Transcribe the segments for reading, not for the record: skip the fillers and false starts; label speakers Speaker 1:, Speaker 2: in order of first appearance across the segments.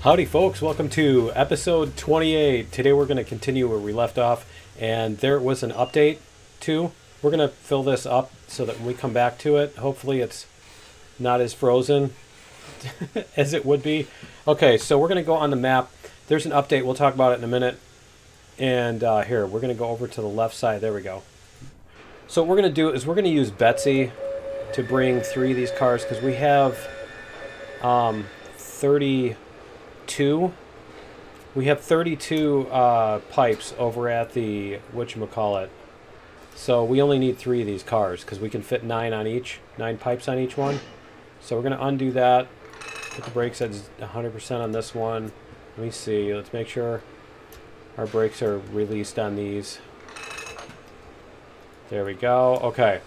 Speaker 1: Howdy folks, welcome to episode 28. Today we're going to continue where we left off, and there was an update too. We're going to fill this up so that when we come back to it, hopefully it's not as frozen as it would be. Okay, so we're going to go on the map. There's an update, we'll talk about it in a minute. And here, we're going to go over to the left side. There we go. So what we're going to do is we're going to use Betsy to bring 3 of these cars because we have 32. We have 32 pipes over at the whatchamacallit. So we only need 3 of these cars because we can fit 9 on each, 9 pipes on each one. So we're going to undo that. Put the brakes at 100% on this one. Let me see. Let's make sure our brakes are released on these. There we go. Okay.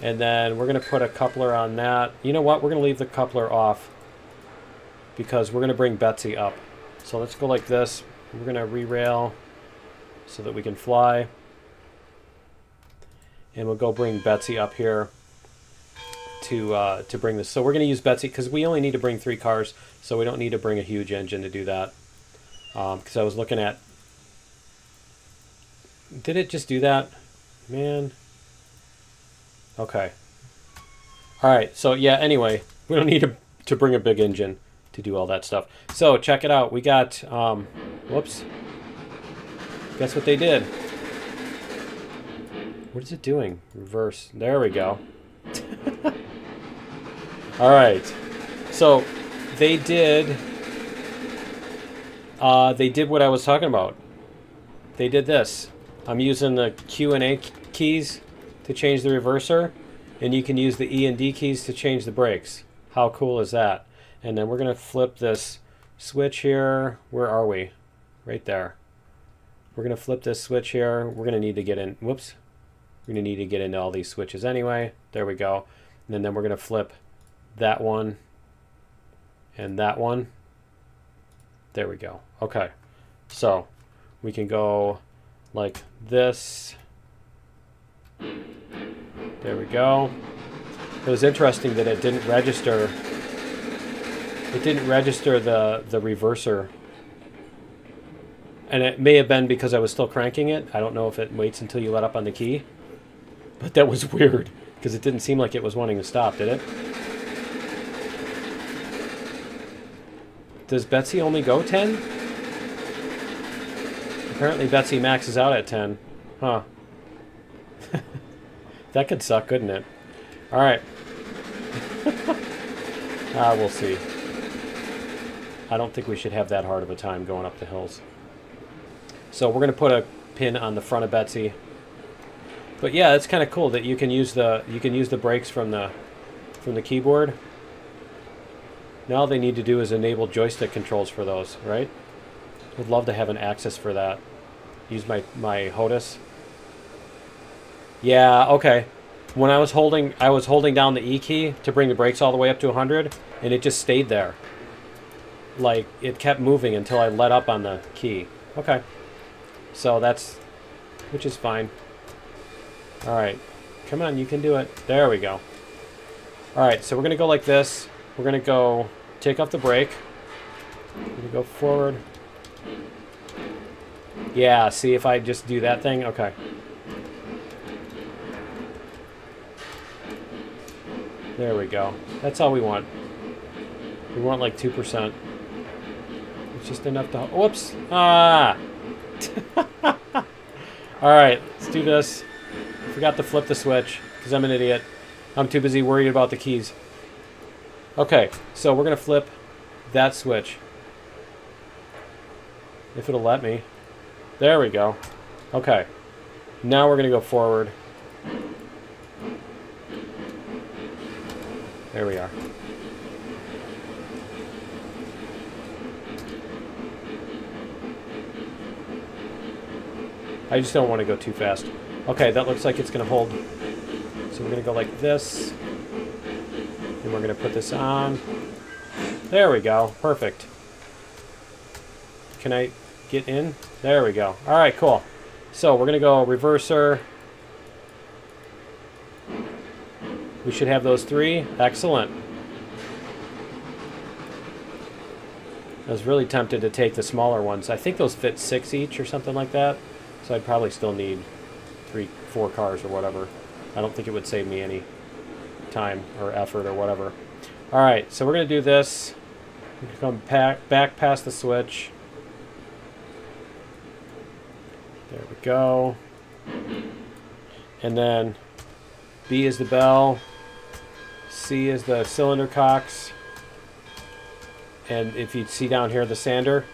Speaker 1: And then we're going to put a coupler on that. You know what? We're going to leave the coupler off because we're going to bring Betsy up. So let's go like this. We're going to re-rail so that we can fly. And we'll go bring Betsy up here to bring this. So we're going to use Betsy because we only need to bring 3 cars, so we don't need to bring a huge engine to do that. Because I was looking at... Did it just do that? Man. Okay. Alright, so yeah, anyway, we don't need to bring a big engine to do all that stuff. So check it out. We got, whoops. Guess what they did? What is it doing? Reverse. There we go. Alright. So they did what I was talking about. They did this. I'm using the Q and A keys to change the reverser, and you can use the E and D keys to change the brakes. How cool is that? And then we're going to flip this switch here. Where are we? Right there. We're going to flip this switch here. We're going to need to get in. Whoops. We're going to need to get into all these switches anyway. There we go. And then we're going to flip that one and that one. There we go. Okay. So we can go like this. There we go. It was interesting that it didn't register. It didn't register the reverser. And it may have been because I was still cranking it. I don't know if it waits until you let up on the key. But that was weird because it didn't seem like it was wanting to stop, did it? Does Betsy only go 10? Apparently Betsy maxes out at 10. Huh. That could suck, couldn't it? Alright. We'll see. I don't think we should have that hard of a time going up the hills. So we're going to put a pin on the front of Betsy. But yeah, it's kind of cool that you can use the brakes from the keyboard. Now all they need to do is enable joystick controls for those, right? Would love to have an access for that. Use my HOTAS. Yeah, okay. When I was holding down the E key to bring the brakes all the way up to 100, and it just stayed there. Like, it kept moving until I let up on the key. Okay. So that's, which is fine. Alright. Come on, you can do it. There we go. Alright, so we're going to go like this. We're going to go take off the brake. We're going to go forward. Yeah, see if I just do that thing? Okay. There we go. That's all we want. We want like 2%. It's just enough to... Whoops! Ah! Alright, let's do this. I forgot to flip the switch because I'm an idiot. I'm too busy worried about the keys. Okay, so we're going to flip that switch. If it'll let me. There we go. Okay. Now we're going to go forward. There we are. I just don't want to go too fast. Okay, that looks like it's going to hold. So we're going to go like this. And we're going to put this on. There we go. Perfect. Can I get in? There we go. All right, cool. So we're going to go reverser. We should have those 3. Excellent. I was really tempted to take the smaller ones. I think those fit 6 each or something like that. So I'd probably still need 3, 4 cars or whatever. I don't think it would save me any time or effort or whatever. Alright, so we're going to do this. We can come back past the switch. There we go. And then B is the bell. C is the cylinder cocks. And if you see down here, the sander.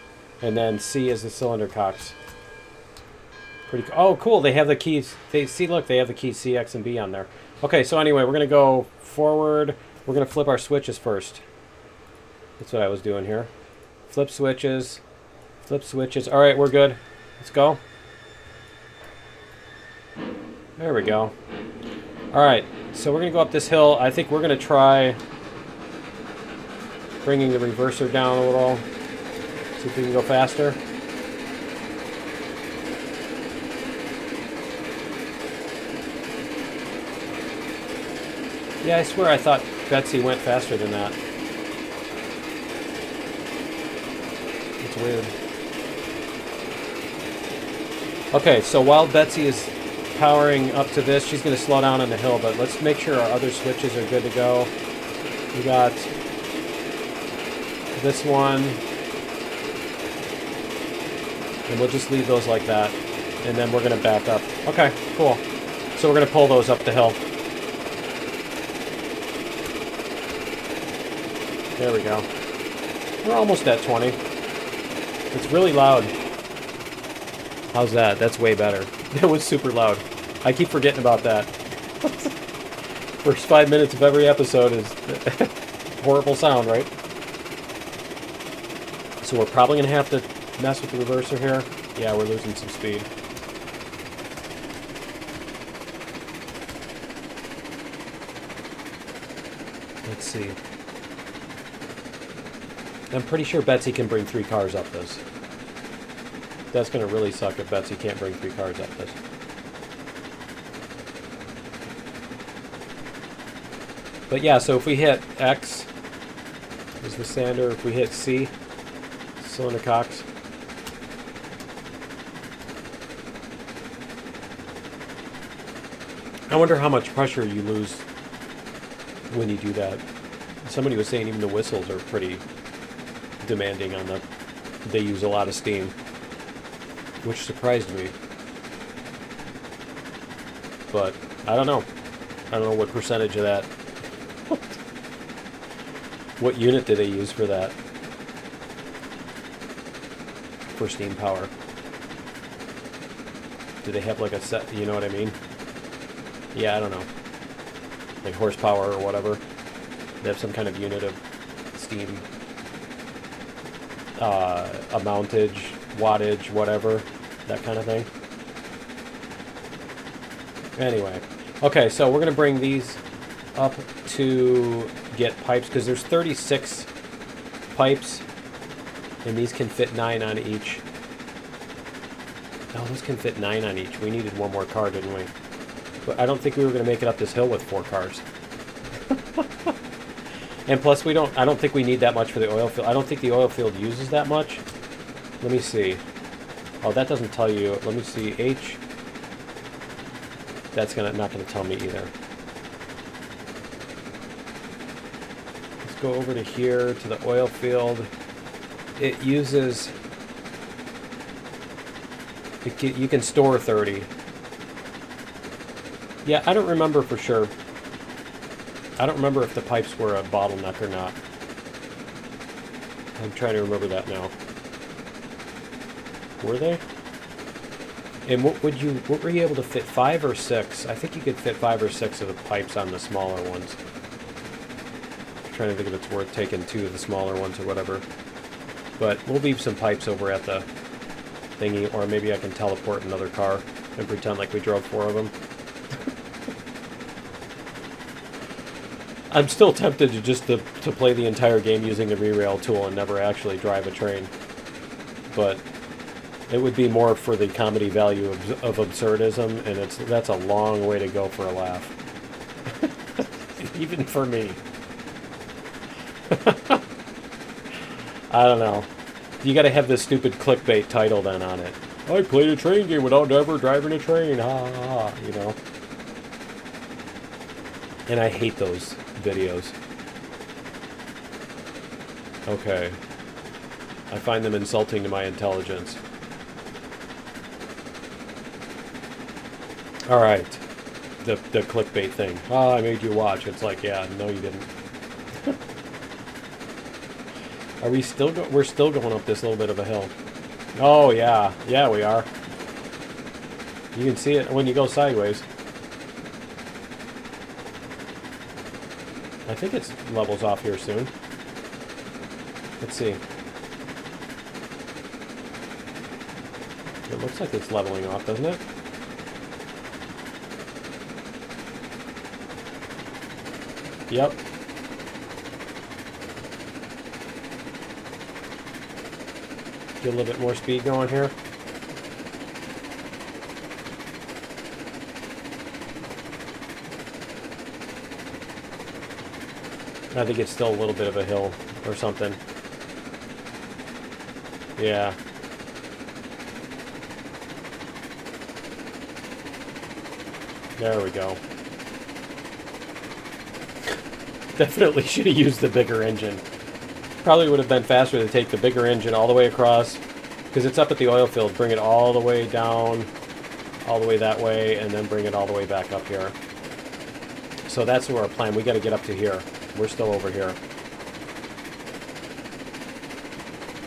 Speaker 1: And then C is the cylinder cocks. Pretty cool. Oh, cool. They have the keys. Look, they have the keys C, X, and B on there. Okay, so anyway, we're going to go forward. We're going to flip our switches first. That's what I was doing here. Flip switches. Flip switches. All right, we're good. Let's go. There we go. All right, so we're going to go up this hill. I think we're going to try bringing the reverser down a little. See if we can go faster. Yeah, I swear I thought Betsy went faster than that. It's weird. Okay, so while Betsy is powering up to this, she's going to slow down on the hill, but let's make sure our other switches are good to go. We got this one, and we'll just leave those like that, and then we're going to back up. Okay, cool. So we're going to pull those up the hill. There we go. We're almost at 20. It's really loud. How's that? That's way better. That was super loud. I keep forgetting about that. First 5 minutes of every episode is horrible sound, right? So we're probably going to have to mess with the reverser here. Yeah, we're losing some speed. Let's see. I'm pretty sure Betsy can bring 3 cars up this. That's going to really suck if Betsy can't bring 3 cars up this. But yeah, so if we hit X, is the sander. If we hit C, cylinder cocks. I wonder how much pressure you lose when you do that. Somebody was saying even the whistles are pretty demanding on the... They use a lot of steam, which surprised me. But I don't know. I don't know what percentage of that. What unit do they use for that? For steam power. Do they have like a set, you know what I mean? Yeah, I don't know. Like horsepower or whatever. They have some kind of unit of steam. Amountage, wattage, whatever. That kind of thing. Anyway. Okay, so we're going to bring these up to get pipes, because there's 36 pipes, and these can fit 9 on each. Oh, those can fit 9 on each. We needed one more car, didn't we? But I don't think we were going to make it up this hill with 4 cars. And plus, I don't think we need that much for the oil field. I don't think the oil field uses that much. Let me see. Oh, that doesn't tell you. Let me see. H. That's not going to tell me either. Let's go over to here, to the oil field. It uses... You can store 30. Yeah, I don't remember for sure. I don't remember if the pipes were a bottleneck or not. I'm trying to remember that now. Were they? And what were you able to fit, 5 or 6? I think you could fit 5 or 6 of the pipes on the smaller ones. I'm trying to think if it's worth taking 2 of the smaller ones or whatever. But we'll leave some pipes over at the thingy, or maybe I can teleport another car and pretend like we drove 4 of them. I'm still tempted to just to play the entire game using the re-rail tool and never actually drive a train. But it would be more for the comedy value of absurdism, and that's a long way to go for a laugh. Even for me. I don't know. You got to have this stupid clickbait title then on it. I played a train game without ever driving a train. Ha ha ha. You know. And I hate those videos. Okay. I find them insulting to my intelligence. Alright. The clickbait thing. Oh, I made you watch. It's like, yeah, no you didn't. Are we still we're still going up this little bit of a hill. Oh, yeah. Yeah, we are. You can see it when you go sideways. I think it's levels off here soon. Let's see. It looks like it's leveling off, doesn't it? Yep. Get a little bit more speed going here. I think it's still a little bit of a hill or something. Yeah. There we go. Definitely should have used the bigger engine. Probably would have been faster to take the bigger engine all the way across, because it's up at the oil field. Bring it all the way down, all the way that way, and then bring it all the way back up here. So that's our plan. We got to get up to here. We're still over here.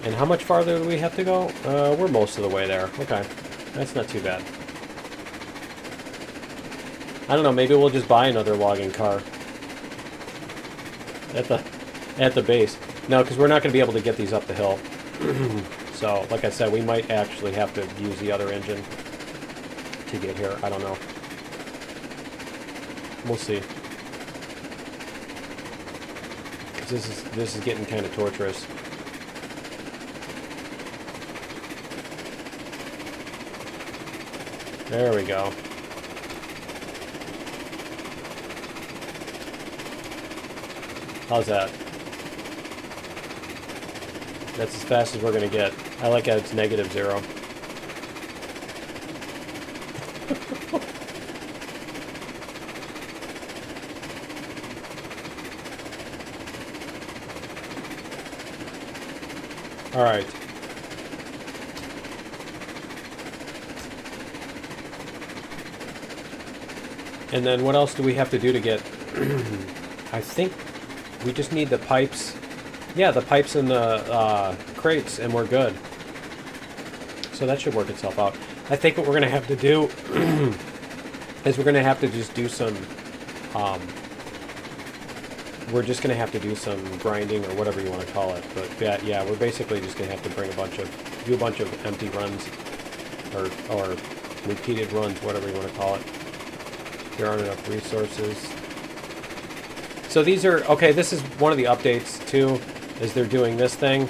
Speaker 1: And how much farther do we have to go? We're most of the way there. Okay. That's not too bad. I don't know, maybe we'll just buy another logging car. At the base. No, because we're not going to be able to get these up the hill. So, like I said, we might actually have to use the other engine to get here. I don't know. We'll see. This is getting kind of torturous. There we go. How's that? That's as fast as we're gonna get. I like how it's -0. All right. And then what else do we have to do to get... I think we just need the pipes. Yeah, the pipes and the crates, and we're good. So that should work itself out. I think what we're going to have to do is we're going to have to just do some... we're just going to have to do some grinding, or whatever you want to call it. But yeah, we're basically just going to have to bring do a bunch of empty runs, or repeated runs, whatever you want to call it. There aren't enough resources. So these are, okay, this is one of the updates too, is they're doing this thing.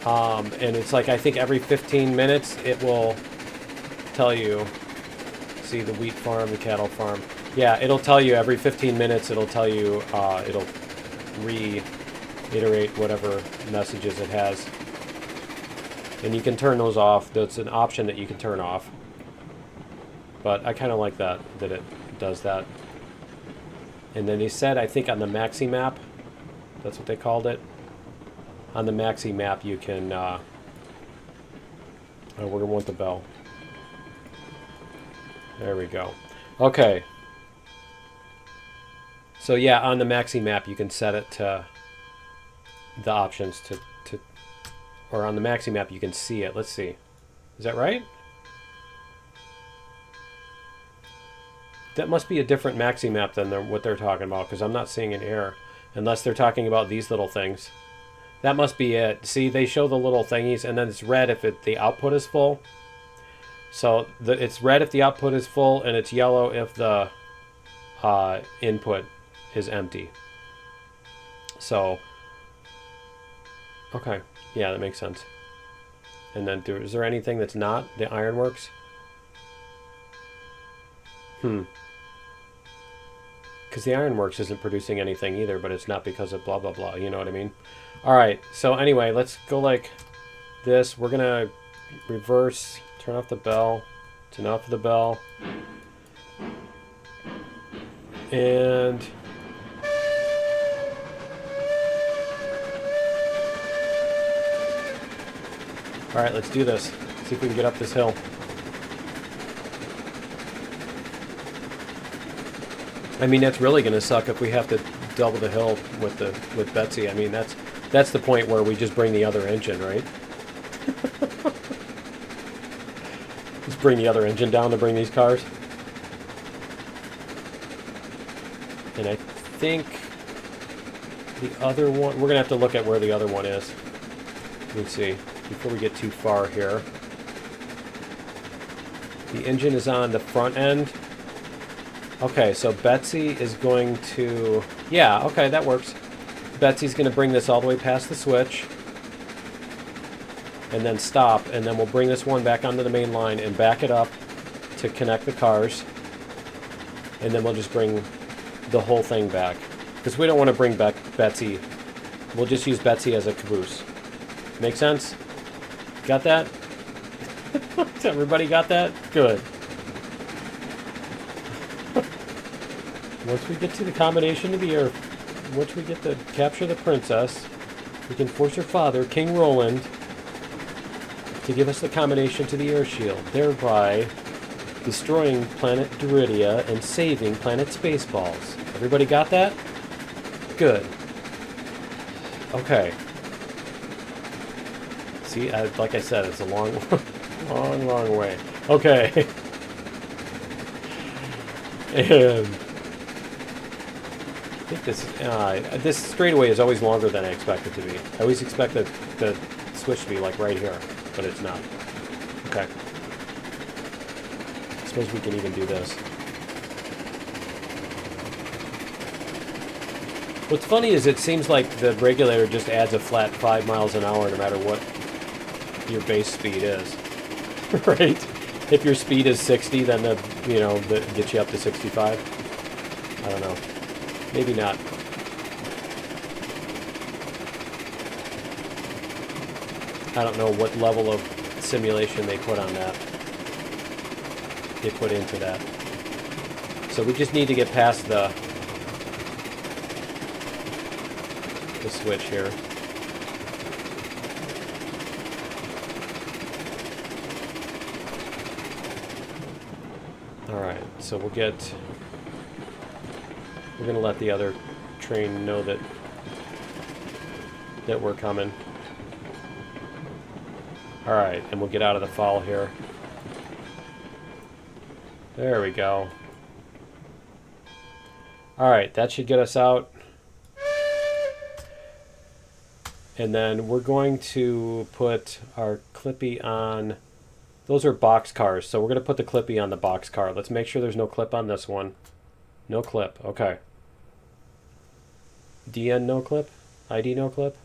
Speaker 1: And it's like, I think every 15 minutes it will tell you, see the wheat farm, the cattle farm. Yeah, it'll tell you every 15 minutes, it'll tell you, it'll reiterate whatever messages it has. And you can turn those off. That's an option that you can turn off. But I kind of like that it does that. And then they said, I think on the maxi map, that's what they called it. On the maxi map, you can. Oh, we're gonna want the bell. There we go. Okay. So yeah, on the maxi map, you can set it to the options to, or on the maxi map, you can see it. Let's see. Is that right? That must be a different maxi map than what they're talking about, because I'm not seeing an error. Unless they're talking about these little things. That must be it. See, they show the little thingies, and then it's red if the output is full. So it's red if the output is full, and it's yellow if the input is empty. So, okay. Yeah, that makes sense. And then is there anything that's not? The ironworks? Because the ironworks isn't producing anything either, but it's not because of blah, blah, blah. You know what I mean? All right, so anyway, let's go like this. We're gonna reverse, turn off the bell, turn off the bell, and all right, let's do this. See if we can get up this hill. I mean, that's really gonna suck if we have to double the hill with Betsy. I mean, that's the point where we just bring the other engine, right? Just bring the other engine down to bring these cars. And I think the other one, we're gonna have to look at where the other one is. Let's see, before we get too far here. The engine is on the front end. Okay, so Betsy is going to, yeah, okay, that works. Betsy's going to bring this all the way past the switch and then stop, and then we'll bring this one back onto the main line and back it up to connect the cars, and then we'll just bring the whole thing back because we don't want to bring back Betsy. We'll just use Betsy as a caboose. Make sense? Got that? Everybody got that? Good. Once we get to the combination of the air, once we get to capture the princess, we can force her father, King Roland, to give us the combination to the air shield, thereby destroying planet Duridia and saving planet Spaceballs. Everybody got that? Good. Okay. See, like I said, it's a long, long way. Okay. And I think this straightaway is always longer than I expect it to be. I always expect the switch to be like right here, but it's not. Okay. I suppose we can even do this. What's funny is it seems like the regulator just adds a flat 5 miles an hour no matter what your base speed is. Right? If your speed is 60, then that gets you up to 65. I don't know. Maybe not. I don't know what level of simulation they put on that. They put into that. So we just need to get past the switch here. Alright, so we're going to let the other train know that we're coming. Alright, and we'll get out of the fall here. There we go. Alright, that should get us out. And then we're going to put our Clippy on. Those are box cars, so we're going to put the Clippy on the box car. Let's make sure there's no clip on this one. No clip, okay. DN no clip? ID no clip?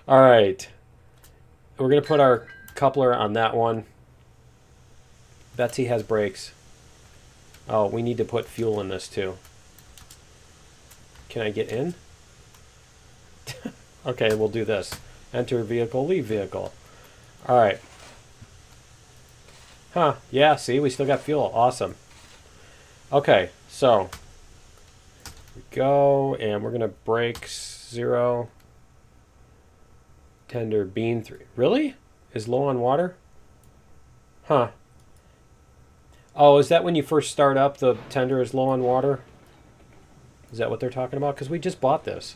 Speaker 1: Alright. We're going to put our coupler on that one. Betsy has brakes. Oh, we need to put fuel in this too. Can I get in? Okay, we'll do this. Enter vehicle, leave vehicle. Alright. Huh, yeah, see, we still got fuel. Awesome. Okay, so we go, and we're going to brake 0. Tender bean 3. Really? Is low on water? Huh. Oh, is that when you first start up, the tender is low on water? Is that what they're talking about? Because we just bought this.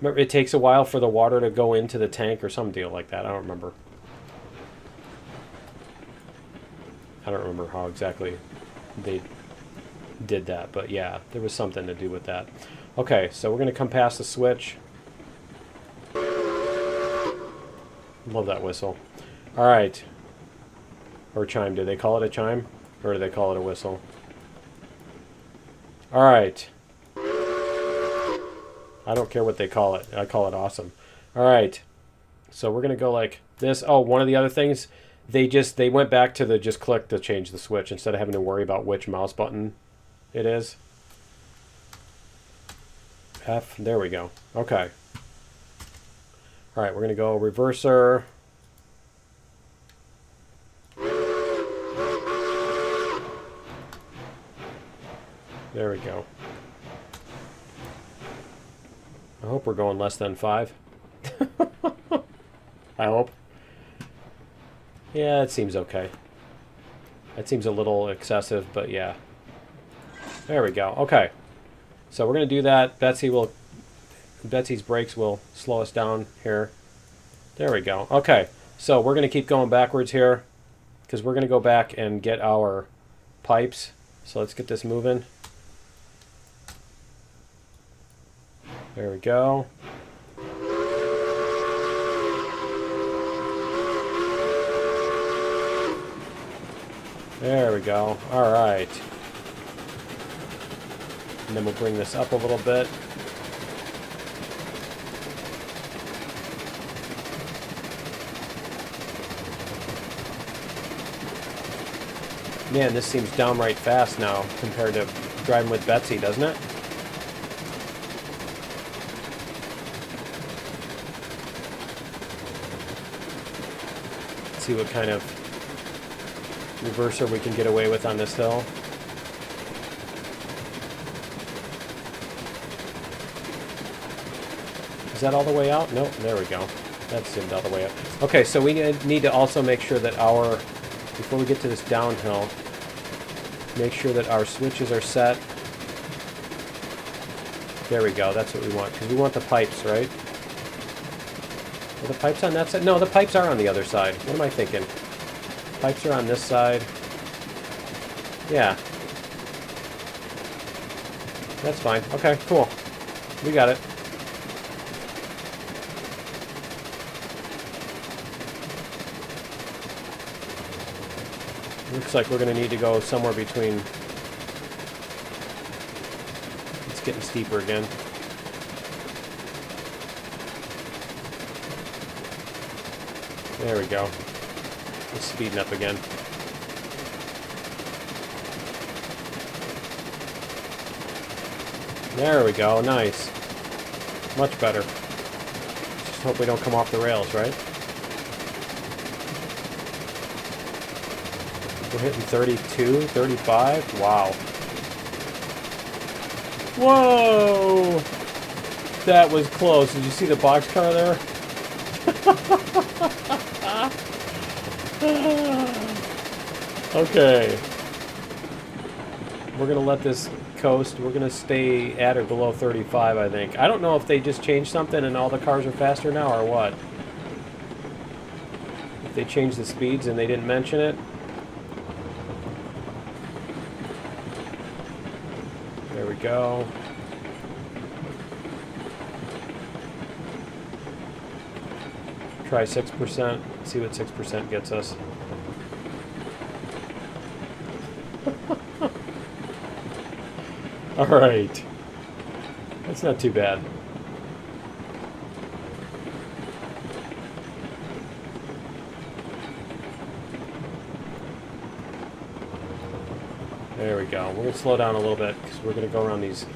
Speaker 1: Remember, it takes a while for the water to go into the tank or some deal like that. I don't remember. I don't remember how exactly they did that, but yeah, there was something to do with that. Okay, so we're going to come past the switch. Love that whistle. All right. Or chime. Do they call it a chime? Or do they call it a whistle? All right. I don't care what they call it. I call it awesome. All right. So we're going to go like this. Oh, one of the other things, they went back to the just click to change the switch instead of having to worry about which mouse button it is. F. There we go. Okay. All right, we're going to go reverser. There we go. I hope we're going less than 5. I hope. Yeah, it seems okay. It seems a little excessive, but yeah. There we go. Okay. So we're going to do that. Betsy's brakes will slow us down here. There we go. Okay. So we're going to keep going backwards here because we're going to go back and get our pipes. So let's get this moving. There we go. There we go. All right. And then we'll bring this up a little bit. Man, this seems downright fast now compared to driving with Betsy, doesn't it? Let's see what kind of reverser we can get away with on this hill. Is that all the way out? Nope, there we go. That zoomed all the way up. Okay, so we need to also make sure that before we get to this downhill, make sure that our switches are set. There we go, that's what we want, because we want the pipes, right? Are the pipes on that side? No, the pipes are on the other side. What am I thinking? Pipes are on this side. Yeah. That's fine. Okay, cool. We got it. Looks like we're going to need to go somewhere between... It's getting steeper again. There we go. It's speeding up again. There we go. Nice. Much better. Just hope we don't come off the rails, right? We're hitting 32, 35. Wow. Whoa! That was close. Did you see the boxcar there? Okay. We're going to let this coast. We're going to stay at or below 35, I think. I don't know if they just changed something and all the cars are faster now or what. If they changed the speeds and they didn't mention it. There we go. Try 6%. See what 6% gets us. All right. That's not too bad. There we go. We're going to slow down a little bit because we're going to go around these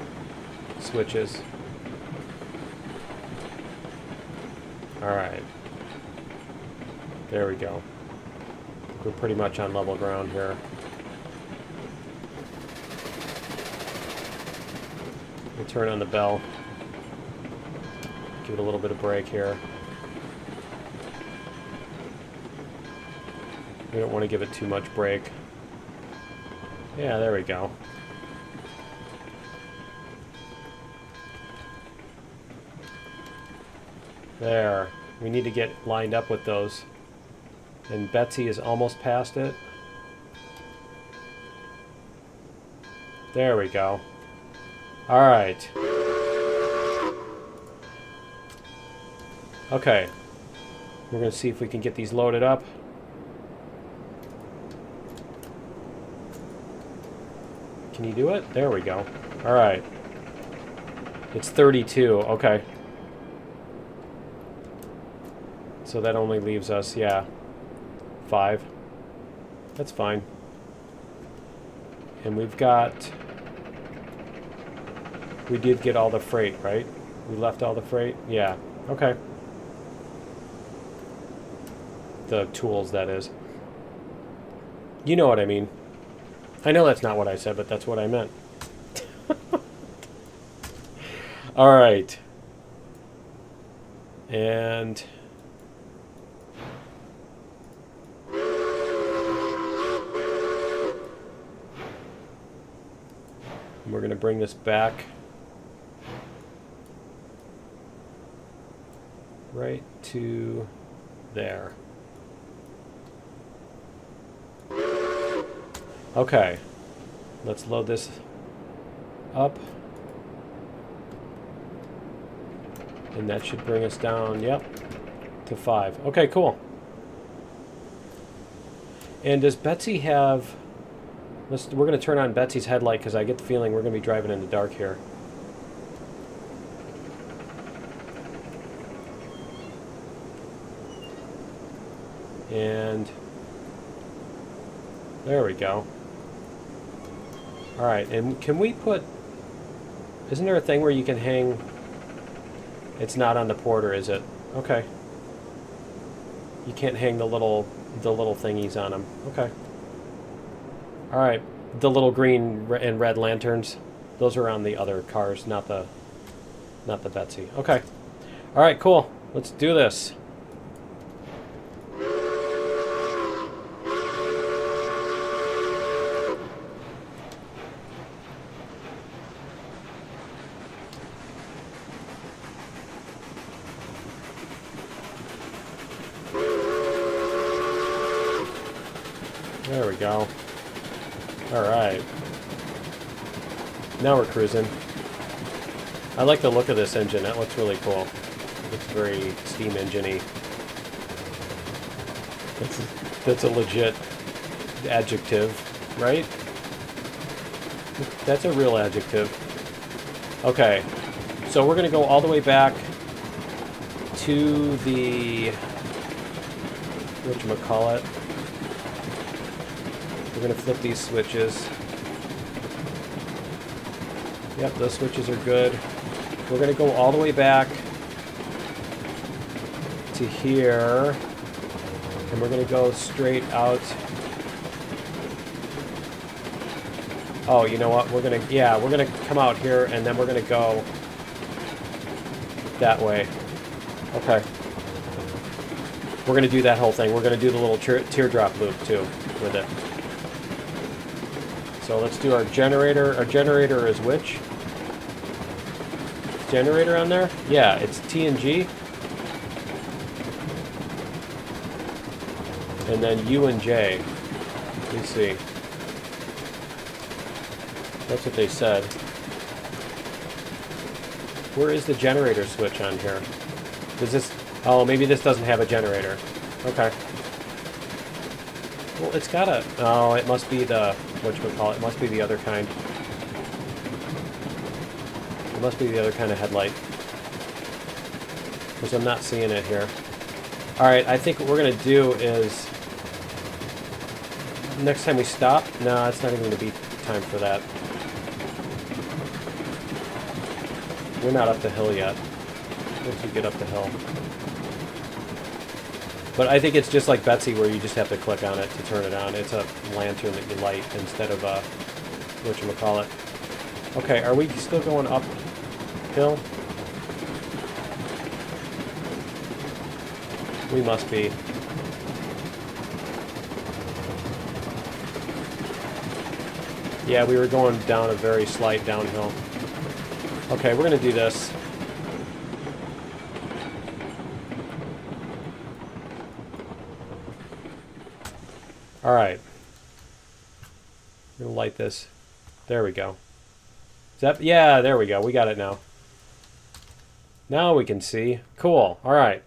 Speaker 1: switches. All right. There we go. We're pretty much on level ground here. We'll turn on the bell. Give it a little bit of brake here. We don't want to give it too much brake. Yeah, there we go. There. We need to get lined up with those. And Betsy is almost past it. There we go. All right. Okay. We're going to see if we can get these loaded up. Can you do it? There we go. All right. It's 32. Okay. So that only leaves us, yeah, 5. That's fine. And we've got We did get all the freight, right? We left all the freight? Yeah. Okay. The tools, that is. You know what I mean. I know that's not what I said, but that's what I meant. All right. And... we're going to bring this back right to there. Okay, let's load this up. And that should bring us down, yep, to 5. Okay, cool. And does Betsy have... we're going to turn on Betsy's headlight because I get the feeling we're going to be driving in the dark here. And there we go. All right, and can we put... isn't there a thing where you can hang... it's not on the porter, is it? Okay. You can't hang the little thingies on them. Okay. All right, the little green and red lanterns, those are on the other cars, not the Betsy. Okay. All right, cool. Let's do this. There we go. All right. Now we're cruising. I like the look of this engine. That looks really cool. It's very steam engine-y. That's a legit adjective, right? That's a real adjective. Okay. So we're going to go all the way back to the... whatchamacallit? We're going to flip these switches. Yep, those switches are good. We're going to go all the way back to here. And we're going to go straight out. Oh, you know what? We're going to, yeah, we're going to come out here and then we're going to go that way. Okay. We're going to do that whole thing. We're going to do the little teardrop loop too with it. So let's do our generator. Our generator is which? Generator on there? Yeah, it's T and G. And then U and J. Let's see. That's what they said. Where is the generator switch on here? Does this... oh, maybe this doesn't have a generator. Okay. Well, it's got a... oh, it must be the... whatchamacallit? It must be the other kind. It must be the other kind of headlight. Because I'm not seeing it here. Alright, I think what we're going to do is... next time we stop... no, it's not even going to be time for that. We're not up the hill yet. Once we get up the hill. But I think it's just like Betsy where you just have to click on it to turn it on. It's a lantern that you light instead of a... whatchamacallit. Okay, are we still going uphill? We must be. Yeah, we were going down a very slight downhill. Okay, we're going to do this. Alright. I'm going to light this. There we go. Is that... yeah, there we go. We got it now. Now we can see. Cool. Alright.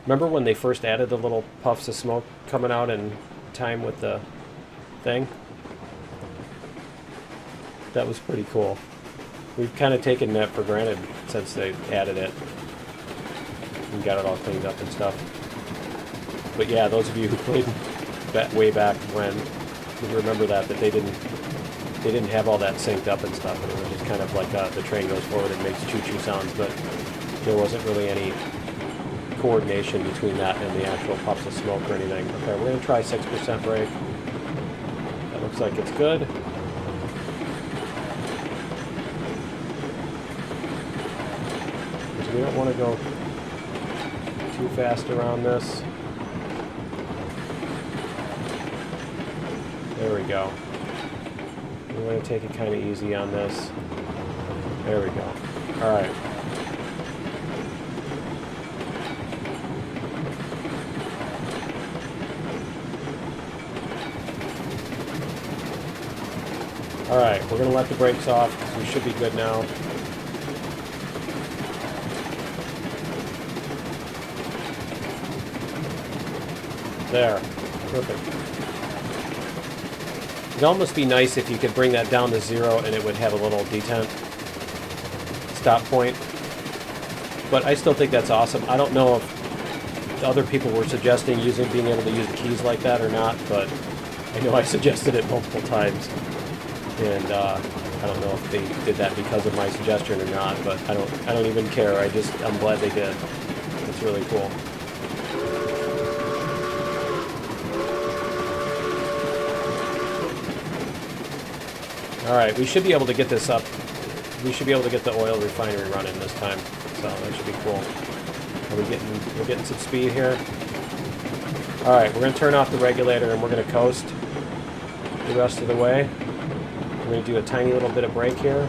Speaker 1: Remember when they first added the little puffs of smoke coming out in time with the thing? That was pretty cool. We've kind of taken that for granted since they added it. And got it all cleaned up and stuff. But yeah, those of you who played way back when would remember that they didn't have all that synced up and stuff. And it was just kind of like the train goes forward and makes choo-choo sounds, but there wasn't really any coordination between that and the actual puffs of smoke or anything. Okay, we're going to try 6% brake. That looks like it's good. Because we don't want to go too fast around this. There we go. We're going to take it kind of easy on this. There we go. Alright. Alright, we're going to let the brakes off because we should be good now. There. Perfect. It'd almost be nice if you could bring that down to 0 and it would have a little detent stop point. But I still think that's awesome. I don't know if other people were suggesting being able to use the keys like that or not, but I know I suggested it multiple times. And I don't know if they did that because of my suggestion or not, but I don't even care. I'm glad they did. It's really cool. Alright, we should be able to get this up. We should be able to get the oil refinery running this time. So that should be cool. We're getting some speed here. Alright, we're going to turn off the regulator and we're going to coast the rest of the way. We're going to do a tiny little bit of brake here.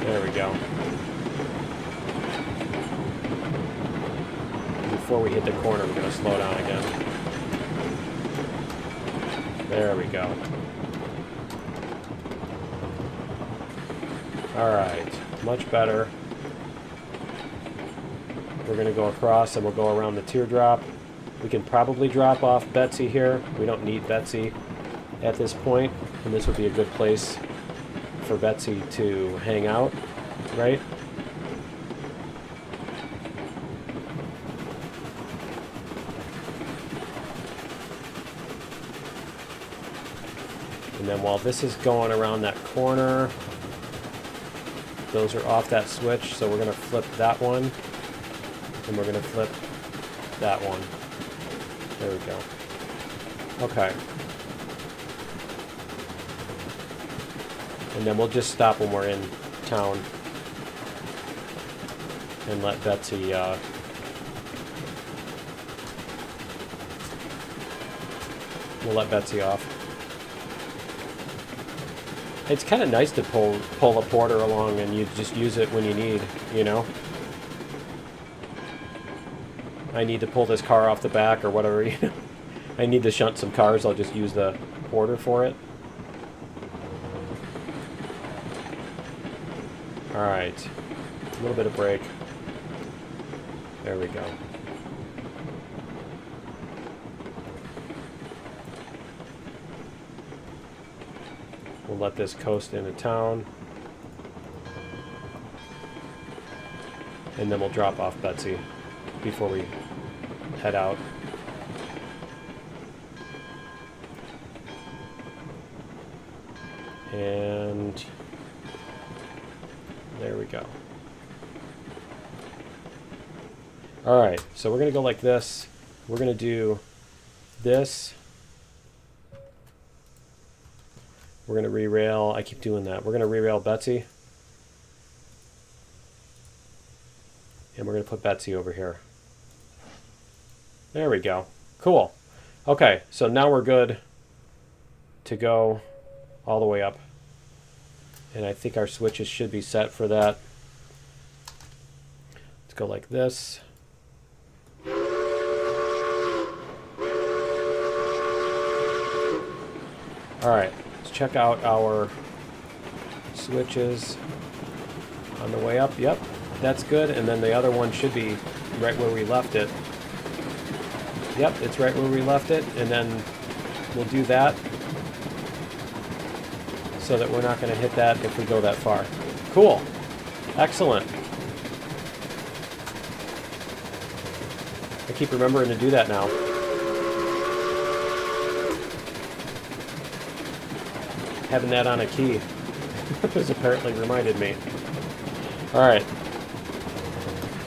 Speaker 1: There we go. Before we hit the corner, we're going to slow down again. There we go. Alright, much better. We're going to go across and we'll go around the teardrop. We can probably drop off Betsy here. We don't need Betsy at this point, and this would be a good place for Betsy to hang out, right? And then while this is going around that corner, those are off that switch, so we're going to flip that one, and we're going to flip that one. There we go. Okay. And then we'll just stop when we're in town and let Betsy, we'll let Betsy off. It's kind of nice to pull a porter along and you just use it when you need, you know? I need to pull this car off the back or whatever, you know? I need to shunt some cars, I'll just use the porter for it. Alright. A little bit of brake. There we go. We'll let this coast into town. And then we'll drop off Betsy before we head out. And there we go. Alright, so we're going to go like this. We're going to do this. We're going to re-rail. I keep doing that. We're going to re-rail Betsy. And we're going to put Betsy over here. There we go. Cool. Okay, so now we're good to go all the way up. And I think our switches should be set for that. Let's go like this. Alright, let's check out our switches on the way up. Yep, that's good. And then the other one should be right where we left it. Yep, it's right where we left it. And then we'll do that so that we're not going to hit that if we go that far. Cool. Excellent. I keep remembering to do that now. Having that on a key has apparently reminded me. Alright.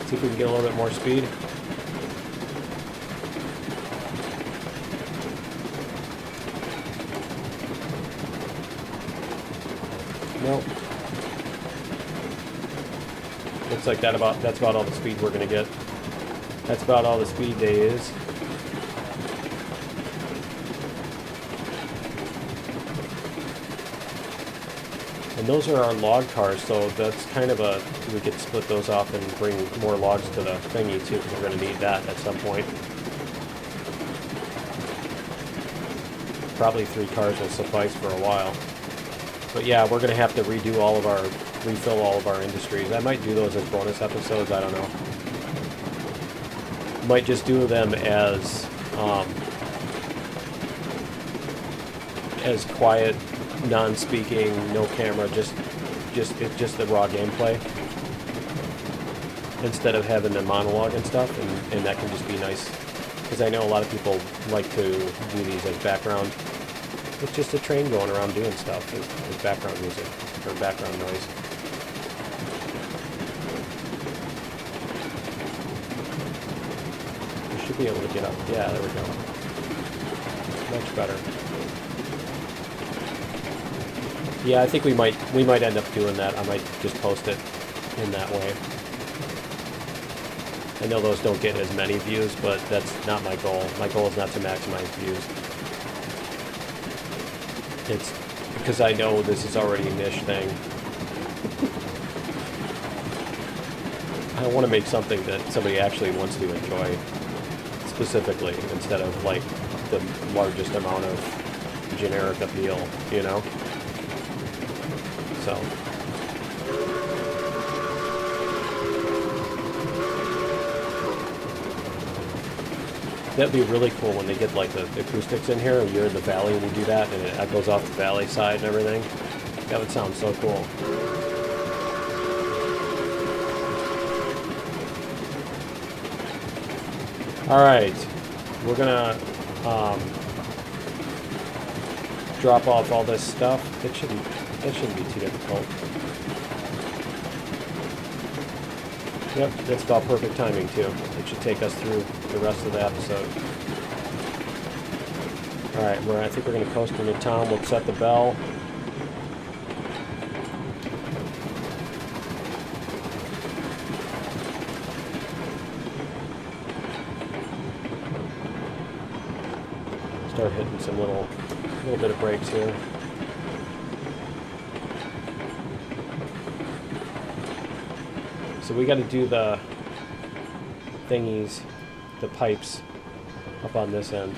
Speaker 1: See if we can get a little bit more speed. Nope. Looks like that's about all the speed we're gonna get. That's about all the speed there is. And those are our log cars, so that's kind of a... We could split those off and bring more logs to the thingy too, because we're going to need that at some point. Probably 3 cars will suffice for a while. But yeah, we're going to have to refill all of our industries. I might do those as bonus episodes, I don't know. Might just do them as quiet, non-speaking, no camera, just the raw gameplay, instead of having a monologue and stuff, and that can just be nice, because I know a lot of people like to do these as background. It's just a train going around doing stuff with background music, or background noise. We should be able to get up. Yeah, there we go. Much better. Yeah, I think we might end up doing that. I might just post it in that way. I know those don't get as many views, but that's not my goal. My goal is not to maximize views. It's because I know this is already a niche thing. I want to make something that somebody actually wants to enjoy, specifically, instead of like the largest amount of generic appeal, you know? So that'd be really cool when they get like the acoustics in here and you're in the valley and you do that and it echoes off the valley side and everything. That would sound so cool. Alright, we're gonna drop off all this stuff. That shouldn't be too difficult. Yep, that's about perfect timing too. It should take us through the rest of the episode. Alright, I think we're going to coast into town. We'll set the bell. Start hitting some little bit of brakes here. So we got to do the thingies, the pipes, up on this end.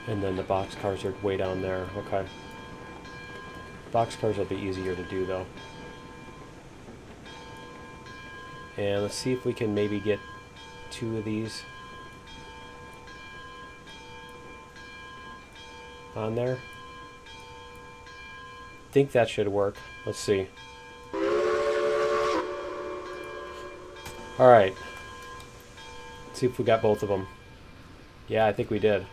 Speaker 1: And then the box cars are way down there. Okay. Box cars will be easier to do though. And let's see if we can maybe get 2 of these on there. I think that should work. Let's see. Alright. Let's see if we got both of them. Yeah, I think we did.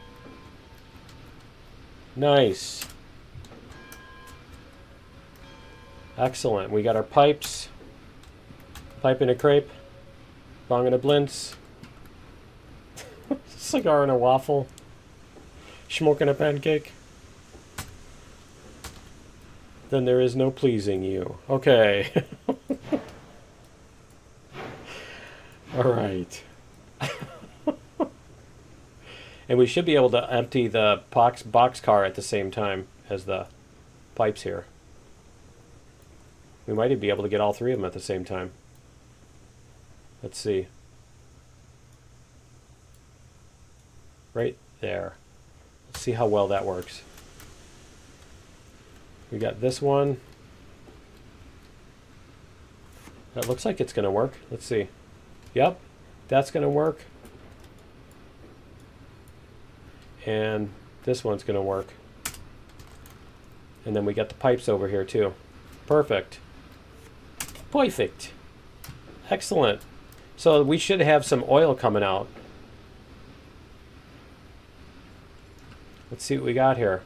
Speaker 1: Nice. Excellent. We got our pipes. Pipe in a crepe. Bong in a blintz. Cigar in a waffle. Smoking a pancake. Then there is no pleasing you. Okay. Alright. And we should be able to empty the box car at the same time as the pipes here. We might even be able to get all 3 of them at the same time. Let's see. Right there. Let's see how well that works. We got this one. That looks like it's going to work. Let's see. Yep, that's going to work. And this one's going to work. And then we got the pipes over here too. Perfect. Perfect. Excellent. So we should have some oil coming out. Let's see what we got here.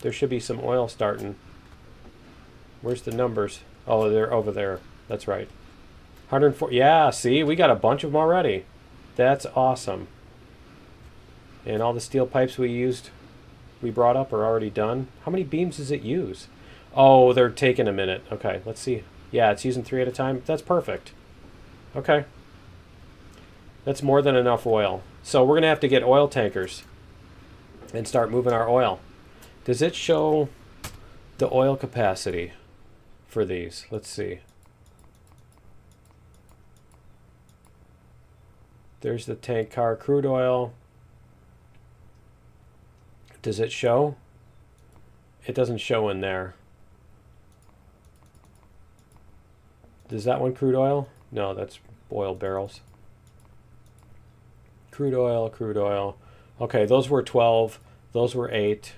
Speaker 1: There should be some oil starting. Where's the numbers? Oh, they're over there. That's right. 104. Yeah, see, we got a bunch of them already. That's awesome. And all the steel pipes we brought up are already done. How many beams does it use? Oh, they're taking a minute. Okay, let's see. Yeah, it's using 3 at a time. That's perfect. Okay. That's more than enough oil. So we're going to have to get oil tankers and start moving our oil. Does it show the oil capacity for these? Let's see. There's the tank car crude oil. Does it show? It doesn't show in there. Is that one crude oil? No, that's oil barrels. Crude oil, crude oil. Okay, those were 12. Those were 8.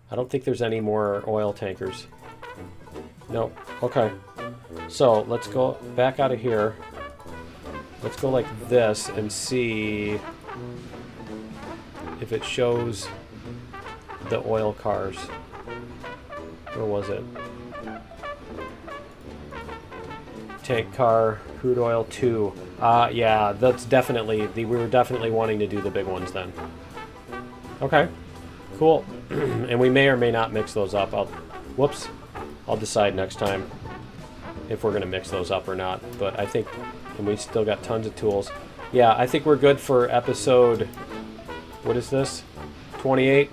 Speaker 1: I don't think there's any more oil tankers. Nope. Okay. So let's go back out of here. Let's go like this and see if it shows the oil cars. Where was it? Tank car, crude oil 2. Yeah, that's definitely, we were definitely wanting to do the big ones then. Okay, cool. And we may or may not mix those up. I'll decide next time if we're going to mix those up or not. But I think, and we still got tons of tools. Yeah, I think we're good for episode, what is this? 28.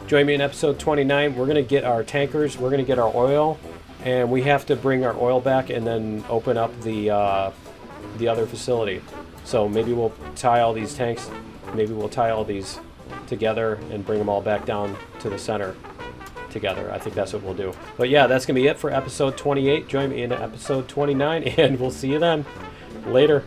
Speaker 1: Join me in episode 29. We're going to get our tankers. We're going to get our oil. And we have to bring our oil back and then open up the other facility. So maybe we'll tie all these tanks, maybe we'll tie all these together and bring them all back down to the center together. I think that's what we'll do. But yeah, that's going to be it for episode 28. Join me in episode 29, and we'll see you then. Later.